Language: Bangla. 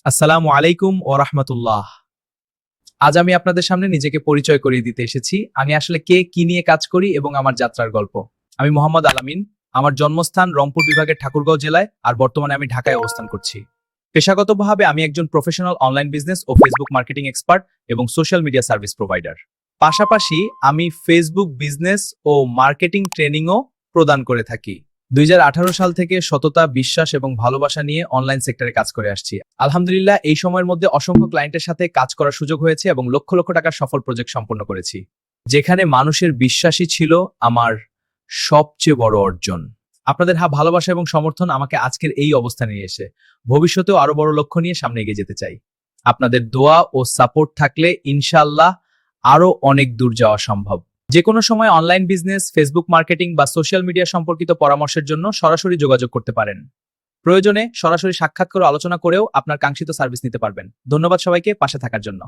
আসসালামু আলাইকুম ও রাহমাতুল্লাহ। আজ আমি আপনাদের সামনে নিজেকে পরিচয় করিয়ে দিতে এসেছি। আমি আসলে কে, কি নিয়ে কাজ করি এবং আমার যাত্রার গল্প। আমি মোহাম্মদ আলামিন। আমার জন্মস্থান রংপুর বিভাগের ঠাকুরগাঁও জেলায়, আর বর্তমানে আমি ঢাকায় অবস্থান করছি। পেশাগতভাবে আমি একজন প্রফেশনাল অনলাইন বিজনেস ও ফেসবুক মার্কেটিং এক্সপার্ট এবং সোশ্যাল মিডিয়া সার্ভিস প্রোভাইডার। পাশাপাশি আমি ফেসবুক বিজনেস ও মার্কেটিং ট্রেনিংও প্রদান করে থাকি। 2018 সাল থেকে সততা, বিশ্বাস এবং ভালোবাসা নিয়ে অনলাইন সেক্টরে কাজ করে আসছি। আলহামদুলিল্লাহ, এই সময়ের মধ্যে অসংখ্য ক্লায়েন্টের সাথে কাজ করার সুযোগ হয়েছে এবং লক্ষ লক্ষ টাকার সফল প্রজেক্ট সম্পন্ন করেছি, যেখানে মানুষের বিশ্বাসই ছিল আমার সবচেয়ে বড় অর্জন। আপনাদের ভালোবাসা এবং সমর্থন আমাকে আজকের এই অবস্থানে নিয়ে এসে ভবিষ্যতেও আরো বড় লক্ষ্য নিয়ে সামনে এগিয়ে যেতে চাই। আপনাদের দোয়া ও সাপোর্ট থাকলে ইনশাআল্লাহ আরো অনেক দূর যাওয়া সম্ভব। যে কোনো সময় অনলাইন বিজনেস, ফেসবুক মার্কেটিং বা সোশ্যাল মিডিয়া সম্পর্কিত পরামর্শের জন্য সরাসরি যোগাযোগ করতে পারেন। প্রয়োজনে সরাসরি সাক্ষাৎ করে আলোচনা করেও আপনার কাঙ্ক্ষিত সার্ভিস নিতে পারবেন। ধন্যবাদ সবাইকে পাশে থাকার জন্য।